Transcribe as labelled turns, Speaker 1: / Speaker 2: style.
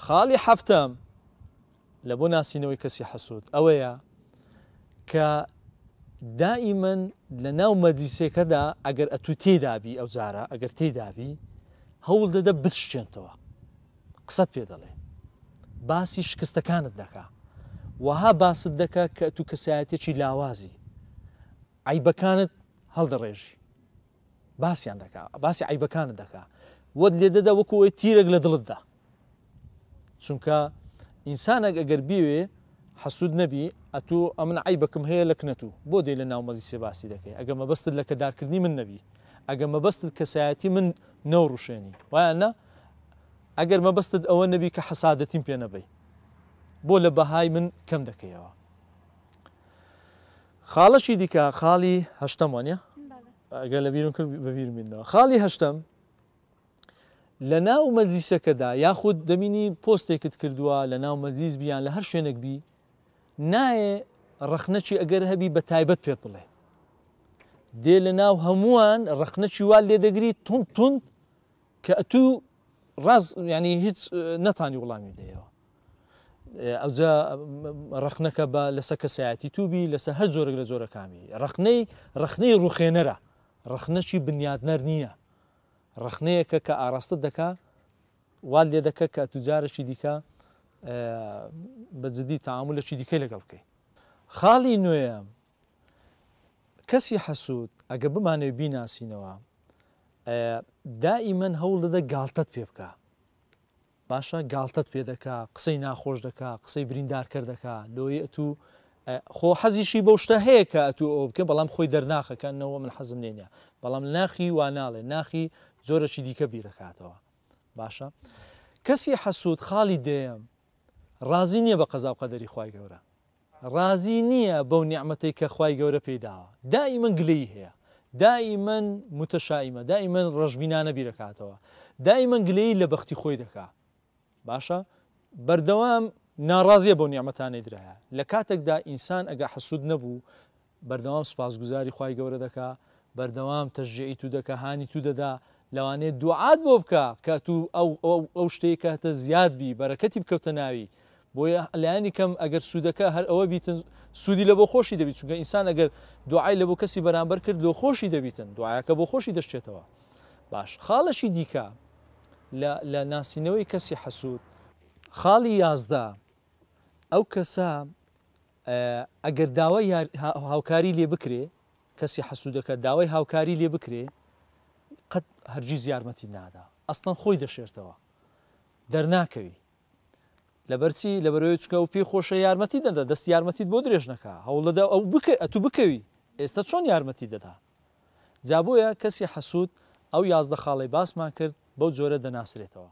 Speaker 1: خاڵی حەفتەم لە بۆ ناسینەوەی کەسی حەسوود ئەوەیە کە دائیمەن لە ناو مەجلیسێکەدا ئەگەر ئەتو تێدابی ئەو جارە ئەگەر تێدابی هەوڵ دەدە بتشتێنتەوە قسەت پێ دەڵێ باسی شکستەکانت دەکا وەها باست دەکا کە تو کەسایەتێکی لاوازی عیبەکانت هەڵدەڕێژی باسییان دەکا باسی عیبەکانت دەکا وەت لێ دەدا وەکو ئەوەی تیرێک لە دڵتدا چونکە ئینسانێک ئەگەر بیوێ حەسوود نەبی ئەتوو ئەمن عیبەکەم هەیە لە کنەتوو بۆ دێ لە ناو مەجلیسێ باسی دەکەی ئەگە مەبەستت لە کەدارکردنی من نەبی ئەگە مەبەستت کەسایەتی من نەوڕوشێنی وایانە ئەگەر مەبەستت ئەوە نەبی کە حەسادەتیم پێ نەبەی بۆ لە بەهای من کەم دەکەیەوە. خاڵەشی دیکە خاڵی هەشتەم وانە ئەگەر لە بیرم کرد بەبیرمێنەوە خاڵی هەشتەم لە ناو مەجلیسەکەدا یاخود دەبینی پۆستێکت کردووە لە ناو مەجلیس بیان لە هەر شوێنێک بی نایە ڕەخنەچی ئەگەر هەبی بە تایبەت پێت بڵێ دێ لە ناو هەمووان ڕەخنەچی وا لێ دەگری تونند تونند کە ئەتوو ڕاز ینی هیچ نەتانی وڵامی دەیەوە ئەوجا ڕەخنەکە بە لەسەر کەسایەتی تووبی لەسەر هەر جۆرەك لە جۆرەکانی ڕەخنەی ڕوخێنەرە ڕەخنەچی بنیادنەر نییە ڕەخنەیەکە کە ئاراستە دەکا وا لێ دەکە کە توجارێکی دیکە بەجددی تەعاملێکی دیکەی لەگەڵ بکەی. خاڵی نوێیە کەسی حەسوود ئەگە بمانەوێ بیناسینەوە دائیمەن هەوڵ دەدە گاڵتەت پێ بکە باشە گاڵتەت پێ دەکا قسەی ناخۆش دەکا قسەی بریندارکەر دەکا لۆی ئەتوو خۆ حەزیشی بەو شتە هەیە کە ئەتوو ئەو بکە بەڵام خۆی دەرناخەکەنەوە من حەزم لێنە بەڵام ناخی وا ناڵێ ناخی زۆرەکی دیکە بیرەکاتەوە باشە. کەسی حەسوود خاڵی دێم ڕازی نییە بە قەزا و قەدەری خوای گەورە ڕازی نییە بەو نیعمەتەی کە خوای گەورە پێداوە دائیمەن گلەی هەیە دائیمەن متەشائیمە دائیمەن ڕەشبینانە بیرەکاتەوە دائیمەن گلەی لە بەختی خۆی دەکا باشە بەردەوام ناڕازیە بۆ نیعمەتانەی درایە لە کاتێکدا ئینسان ئەگە حەسوود نەبوو بەردەوام سوپاسگوزاری خوای گەورە دەکا بەردەوام تەشجیعی تو دەکا هانی تو دەدا لەوانەیە دوعات بۆ بکە کە تو ئەو شتەیە کاتە زیاد بی بەرەکەتی بکەوتە ناوی بۆیە لایانی کەم ئەگەر سوودەکە هەر ئەوە بیتن سوودی لە بۆ خۆشی دەبیت چونکە ئینسان ئەگەر دوعای لە بۆ کەسی بەرامبەر کرد لۆ خۆشی دەبیتن دوعاکە بۆ خۆشی دەشتێتەوە. باش خاڵەشی دیکە لە ناسینەوەی کەسی حەسوود خاڵی 11 ئەو کەسە ئەگەر داوای هاوکاری لێ بکرێ کەسی حەسوودەکە داوای هاوکاری لێ بکرێ قەت هەرگیز یارمەتی نادا ئەسڵەن خۆی دەشێتەوە دەرناکەوی لەبەرچی لەبەرەوەی چکە و پێی خۆشە یارمەتی دەدا دەست یارمەتیت بۆ درێژ نەکا هەوڵەدا ئەو ئەتوو بکەوی ئێستا چۆن یارمەتی دەدا جابۆیە کەسی حەسوود ئەو 11 خاڵی باسمان کرد بەو جۆرە دەناسرێتەوە.